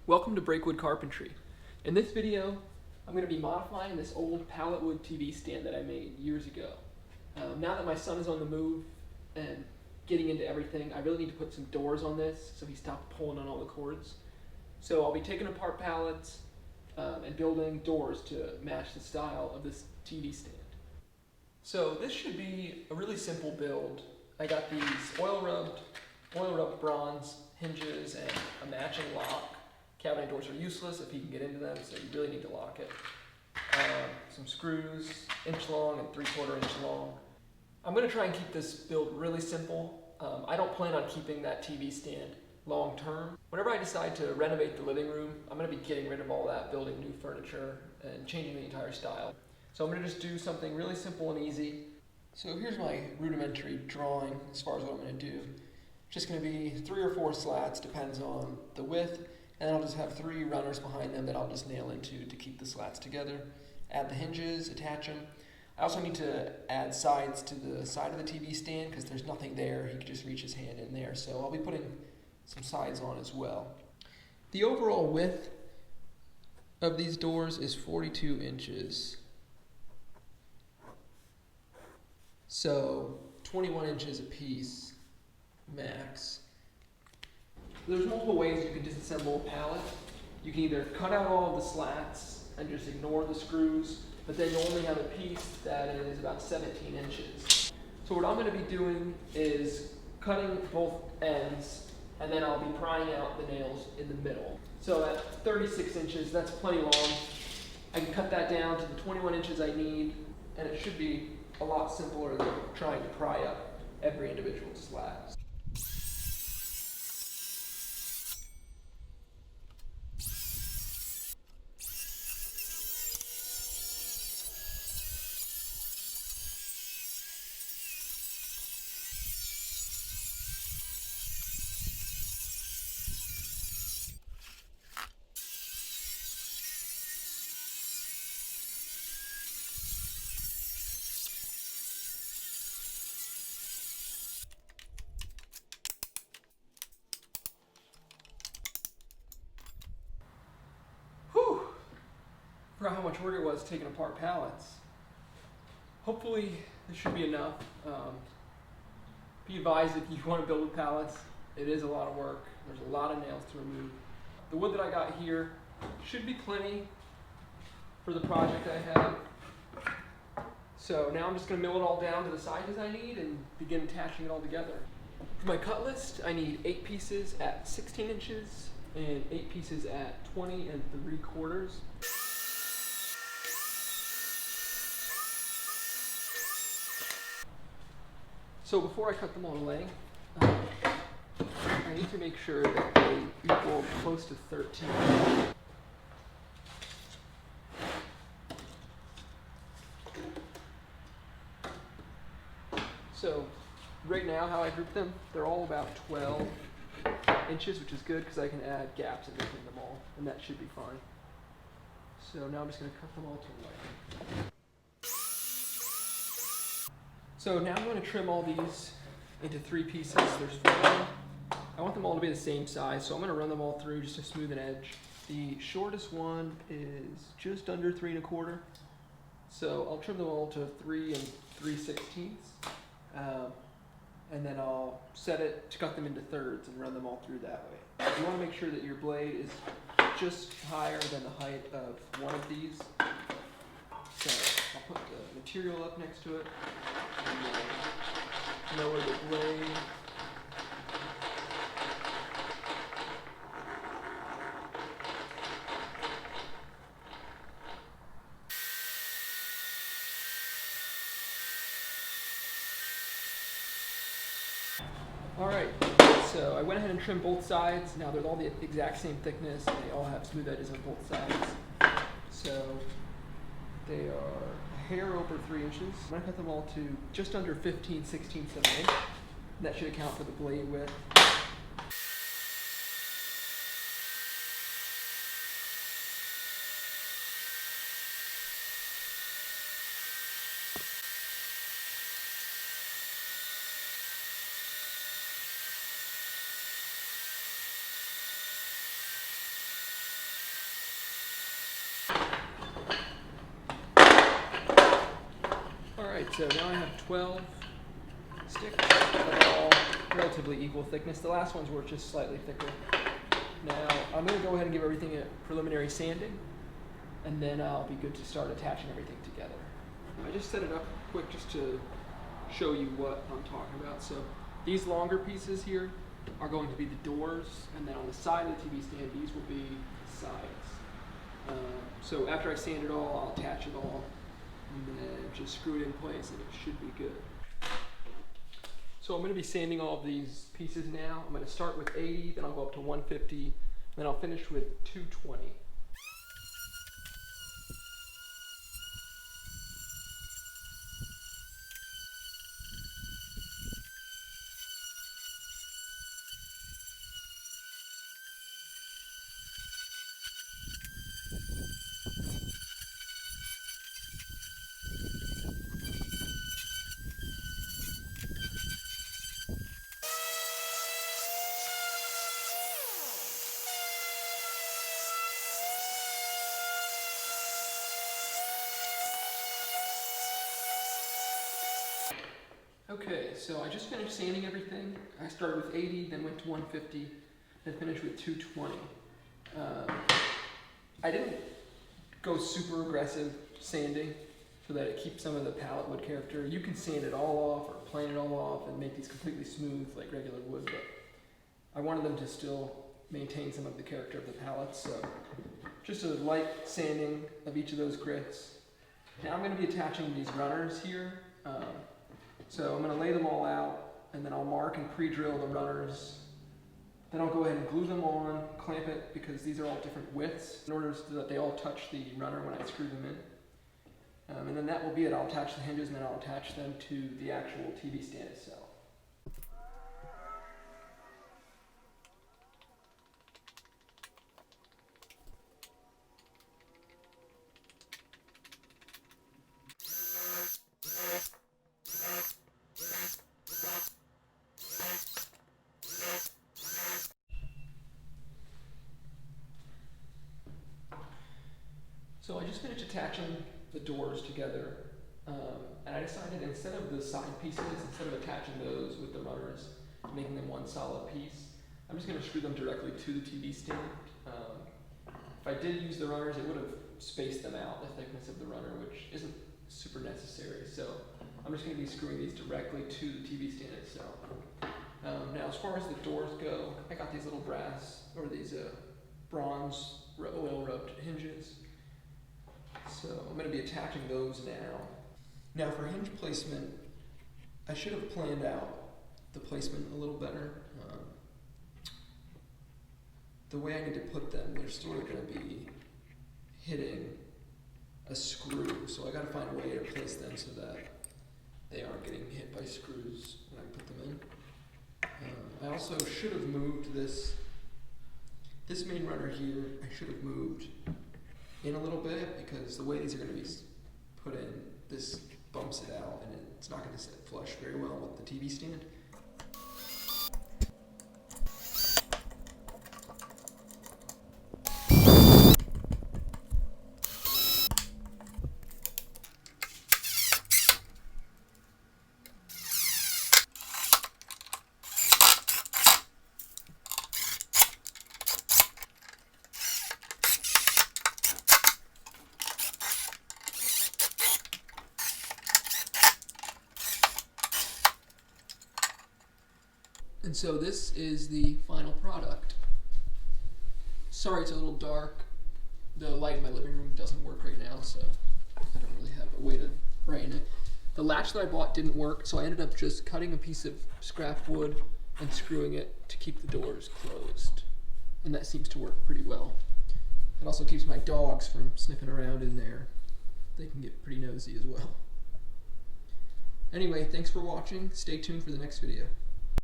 Welcome to Breakwood Carpentry. In this video, I'm going to be modifying this old pallet wood TV stand that I made years ago. Now that my son is on the move and getting into everything, I really need to put some doors on this so he stopped pulling on all the cords. So I'll be taking apart pallets and building doors to match the style of this TV stand. So this should be a really simple build. I got these oil rubbed bronze hinges and a matching lock. Cabinet doors are useless if you can get into them, so you really need to lock it. Some screws, inch long and 3/4 inch long. I'm going to try and keep this build really simple. I don't plan on keeping that TV stand long term. Whenever I decide to renovate the living room, I'm going to be getting rid of all that, building new furniture and changing the entire style. So I'm going to just do something really simple and easy. So here's my rudimentary drawing as far as what I'm going to do. Just going to be 3 or 4 slats, depends on the width. And then I'll just have 3 runners behind them that I'll just nail into to keep the slats together. Add the hinges, attach them. I also need to add sides to the side of the TV stand because there's nothing there. He could just reach his hand in there. So I'll be putting some sides on as well. The overall width of these doors is 42 inches. So 21 inches a piece, max. There's multiple ways you can disassemble a pallet. You can either cut out all of the slats and just ignore the screws, but then you only have a piece that is about 17 inches. So what I'm going to be doing is cutting both ends, and then I'll be prying out the nails in the middle. So at 36 inches, that's plenty long. I can cut that down to the 21 inches I need, and it should be a lot simpler than trying to pry up every individual slat. For how much work it was taking apart pallets. Hopefully this should be enough. Be advised if you want to build with pallets, it is a lot of work. There's a lot of nails to remove. The wood that I got here should be plenty for the project I have. So now I'm just going to mill it all down to the sizes I need and begin attaching it all together. For my cut list, I need 8 pieces at 16 inches and 8 pieces at 20 3/4. So before I cut them all to length, I need to make sure that they equal close to 13. So right now how I group them, they're all about 12 inches, which is good because I can add gaps in between them all, and that should be fine. So now I'm just going to cut them all to length. So now I'm going to trim all these into 3 pieces. There's 4. I want them all to be the same size, so I'm going to run them all through just to smooth an edge. The shortest one is just under 3 1/4. So I'll trim them all to 3 3/16. And then I'll set it to cut them into thirds and run them all through that way. You want to make sure that your blade is just higher than the height of one of these. So I'll put the material up next to it and lower the blade. Alright, so I went ahead and trimmed both sides. Now they're all the exact same thickness and they all have smooth edges on both sides. So they are a hair over 3 inches. I'm going to cut them all to just under 15/16 of an inch. That should account for the blade width. So now I have 12 sticks that are all relatively equal thickness. The last ones were just slightly thicker. Now I'm going to go ahead and give everything a preliminary sanding, and then I'll be good to start attaching everything together. I just set it up quick just to show you what I'm talking about. So these longer pieces here are going to be the doors, and then on the side of the TV stand, these will be sides. So after I sand it all, I'll attach it all, and then just screw it in place, and it should be good. So I'm going to be sanding all of these pieces now. I'm going to start with 80, then I'll go up to 150, then I'll finish with 220. Okay, so I just finished sanding everything. I started with 80, then went to 150, then finished with 220. I didn't go super aggressive sanding so that it keeps some of the pallet wood character. You can sand it all off or plane it all off and make these completely smooth like regular wood, but I wanted them to still maintain some of the character of the pallets, so just a light sanding of each of those grits. Now I'm going to be attaching these runners here. So I'm going to lay them all out, and then I'll mark and pre-drill the runners. Then I'll go ahead and glue them on, clamp it, because these are all different widths, in order so that they all touch the runner when I screw them in. And then that will be it. I'll attach the hinges, and then I'll attach them to the actual TV stand itself. So I just finished attaching the doors together, and I decided instead of the side pieces, instead of attaching those with the runners, making them one solid piece, I'm just going to screw them directly to the TV stand. If I did use the runners, it would have spaced them out, the thickness of the runner, which isn't super necessary. So I'm just going to be screwing these directly to the TV stand itself. Now as far as the doors go, I got these little brass, or these bronze oil rubbed hinges. So I'm going to be attaching those now. Now for hinge placement, I should have planned out the placement a little better. The way I need to put them, they're sort of going to be hitting a screw, so I got to find a way to place them so that they aren't getting hit by screws when I put them in. I also should have moved this main runner here. I should have moved in a little bit, because the way these are going to be put in, this bumps it out and it's not going to sit flush very well with the TV stand. And so this is the final product. Sorry it's a little dark. The light in my living room doesn't work right now, so I don't really have a way to brighten it. The latch that I bought didn't work, so I ended up just cutting a piece of scrap wood and screwing it to keep the doors closed. And that seems to work pretty well. It also keeps my dogs from sniffing around in there. They can get pretty nosy as well. Anyway, thanks for watching. Stay tuned for the next video.